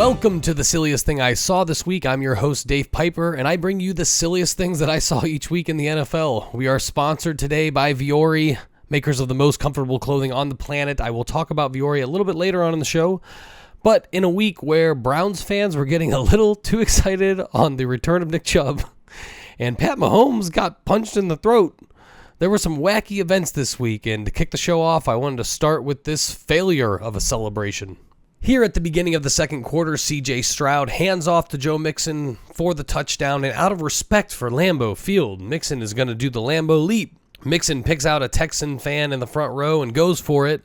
Welcome to the silliest thing I saw this week. I'm your host, Dave Pyper, and I bring you the silliest things that I saw each week in the NFL. We are sponsored today by Vuori, makers of the most comfortable clothing on the planet. I will talk about Vuori a little bit later on in the show. But in a week where Browns fans were getting a little too excited on the return of Nick Chubb, and Pat Mahomes got punched in the throat, there were some wacky events this week, and to kick the show off, I wanted to start with this failure of a celebration. Here at the beginning of the second quarter, C.J. Stroud hands off to Joe Mixon for the touchdown, and out of respect for Lambeau Field, Mixon is going to do the Lambeau Leap. Mixon picks out a Texan fan in the front row and goes for it,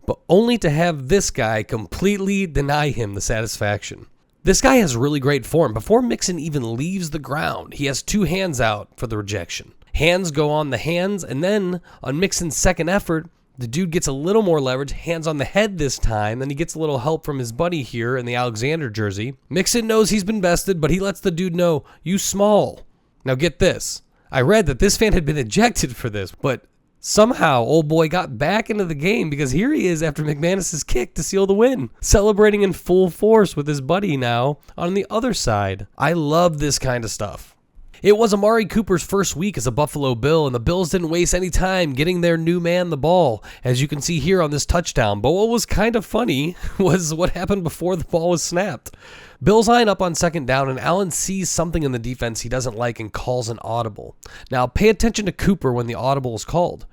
but only to have this guy completely deny him the satisfaction. This guy has really great form. Before Mixon even leaves the ground, he has two hands out for the rejection. Hands go on the hands, and then on Mixon's second effort, the dude gets a little more leverage, hands on the head this time, then he gets a little help from his buddy here in the Alexander jersey. Mixon knows he's been bested, but he lets the dude know, you small. Now get this. I read that this fan had been ejected for this, but somehow old boy got back into the game because here he is after McManus's kick to seal the win, celebrating in full force with his buddy now on the other side. I love this kind of stuff. It was Amari Cooper's first week as a Buffalo Bill, and the Bills didn't waste any time getting their new man the ball, as you can see here on this touchdown. But what was kind of funny was what happened before the ball was snapped. Bills line up on second down, and Allen sees something in the defense he doesn't like and calls an audible. Now, pay attention to Cooper when the audible is called.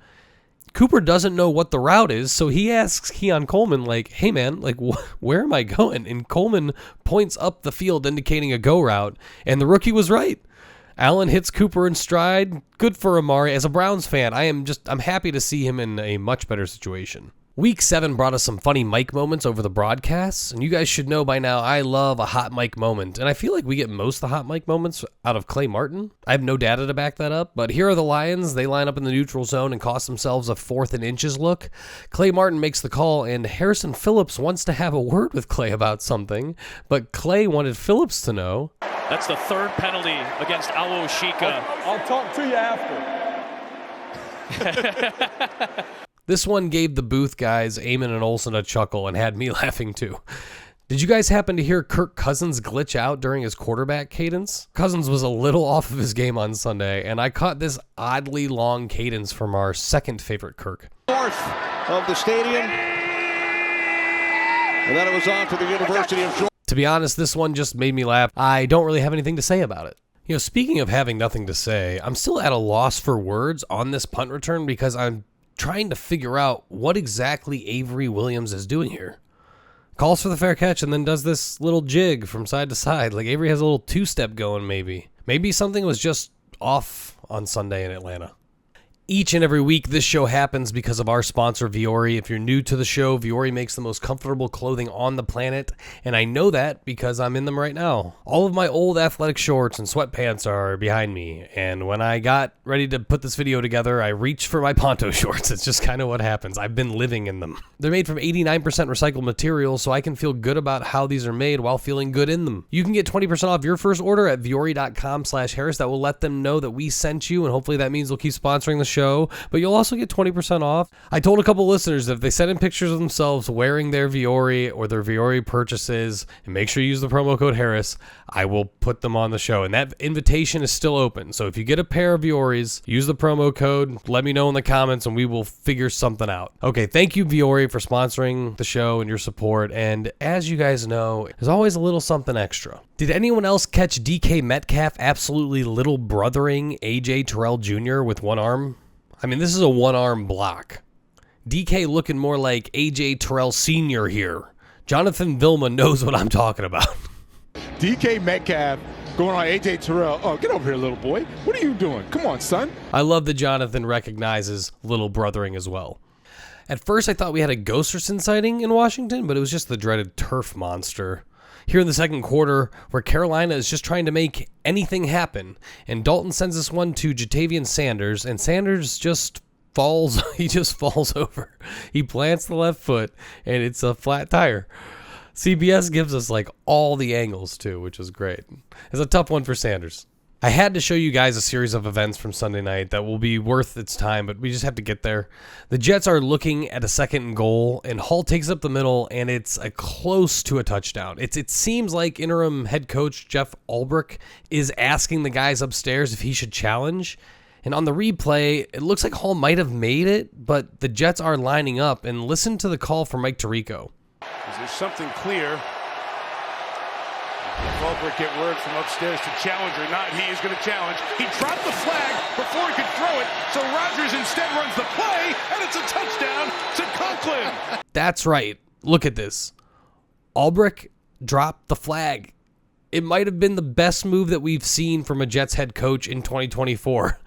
Cooper doesn't know what the route is, so he asks Keon Coleman, like, hey man, like, where am I going? And Coleman points up the field indicating a go route, and the rookie was right. Allen hits Cooper in stride. Good for Amari. As a Browns fan, I'm happy to see him in a much better situation. Week 7 brought us some funny mic moments over the broadcasts, and you guys should know by now I love a hot mic moment, and I feel like we get most of the hot mic moments out of Clay Martin. I have no data to back that up, but here are the Lions. They line up in the neutral zone and cost themselves a 4th and inches look. Clay Martin makes the call, and Harrison Phillips wants to have a word with Clay about something, but Clay wanted Phillips to know. That's the third penalty against Alook. I'll talk to you after. This one gave the booth guys, Eamon and Olsen, a chuckle and had me laughing too. Did you guys happen to hear Kirk Cousins glitch out during his quarterback cadence? Cousins was a little off of his game on Sunday, and I caught this oddly long cadence from our second favorite Kirk. North of the stadium, and then it was on to the University of Georgia. To be honest, this one just made me laugh. I don't really have anything to say about it. You know, speaking of having nothing to say, I'm still at a loss for words on this punt return because I'm trying to figure out what exactly Avery Williams is doing here. Calls for the fair catch and then does this little jig from side to side. Like Avery has a little two-step going maybe. Maybe something was just off on Sunday in Atlanta. Each and every week, this show happens because of our sponsor, Vuori. If you're new to the show, Vuori makes the most comfortable clothing on the planet, and I know that because I'm in them right now. All of my old athletic shorts and sweatpants are behind me, and when I got ready to put this video together, I reached for my Ponto shorts. It's just kind of what happens. I've been living in them. They're made from 89% recycled material, so I can feel good about how these are made while feeling good in them. You can get 20% off your first order at vuori.com/Harris. That will let them know that we sent you, and hopefully that means they'll keep sponsoring the show, but you'll also get 20% off. I told a couple listeners that if they send in pictures of themselves wearing their Vuori or their Vuori purchases, and make sure you use the promo code Harris, I will put them on the show. And that invitation is still open. So if you get a pair of Vuoris, use the promo code, let me know in the comments, and we will figure something out. Okay, thank you, Vuori, for sponsoring the show and your support. And as you guys know, there's always a little something extra. Did anyone else catch DK Metcalf absolutely little brothering AJ Terrell Jr. with one arm? I mean, this is a one-arm block. DK looking more like AJ Terrell Sr. here. Jonathan Vilma knows what I'm talking about. DK Metcalf going on AJ Terrell. Oh, get over here, little boy. What are you doing? Come on, son. I love that Jonathan recognizes little brothering as well. At first, I thought we had a Ghosterson sighting in Washington, but it was just the dreaded turf monster. Here in the second quarter, where Carolina is just trying to make anything happen, and Dalton sends this one to Jatavian Sanders, and Sanders just falls. He just falls over. He plants the left foot, and it's a flat tire. CBS gives us like all the angles too, which is great. It's a tough one for Sanders. I had to show you guys a series of events from Sunday night that will be worth its time, but we just have to get there. The Jets are looking at a 2nd and goal, and Hall takes up the middle, and it's close to a touchdown. It seems like interim head coach Jeff Ulbrich is asking the guys upstairs if he should challenge. And on the replay, it looks like Hall might have made it, but the Jets are lining up. And listen to the call from Mike Tirico. Is there something clear? If Ulbrich get word from upstairs to challenge or not, he is going to challenge. He dropped the flag before he could throw it, so Rodgers instead runs the play, and it's a touchdown to Conklin. That's right. Look at this. Ulbrich dropped the flag. It might have been the best move that we've seen from a Jets head coach in 2024.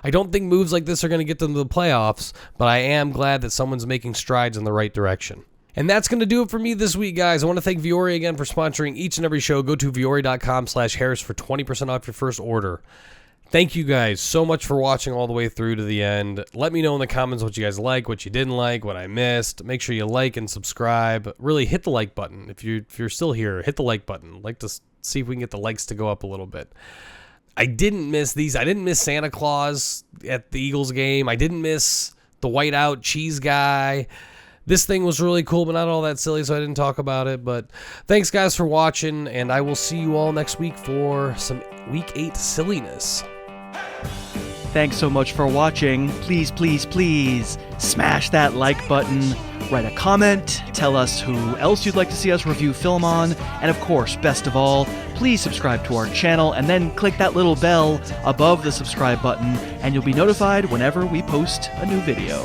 I don't think moves like this are going to get them to the playoffs, but I am glad that someone's making strides in the right direction. And that's going to do it for me this week, guys. I want to thank Vuori again for sponsoring each and every show. Go to vuori.com/Harris for 20% off your first order. Thank you guys so much for watching all the way through to the end. Let me know in the comments what you guys like, what you didn't like, what I missed. Make sure you like and subscribe. Really hit the like button. If you're still here, hit the like button. I'd like to see if we can get the likes to go up a little bit. I didn't miss these. I didn't miss Santa Claus at the Eagles game. I didn't miss the whiteout cheese guy. This thing was really cool, but not all that silly, so I didn't talk about it. But thanks, guys, for watching, and I will see you all next week for some Week 8 silliness. Thanks so much for watching. Please, please, please smash that like button, write a comment, tell us who else you'd like to see us review film on, and of course, best of all, please subscribe to our channel and then click that little bell above the subscribe button, and you'll be notified whenever we post a new video.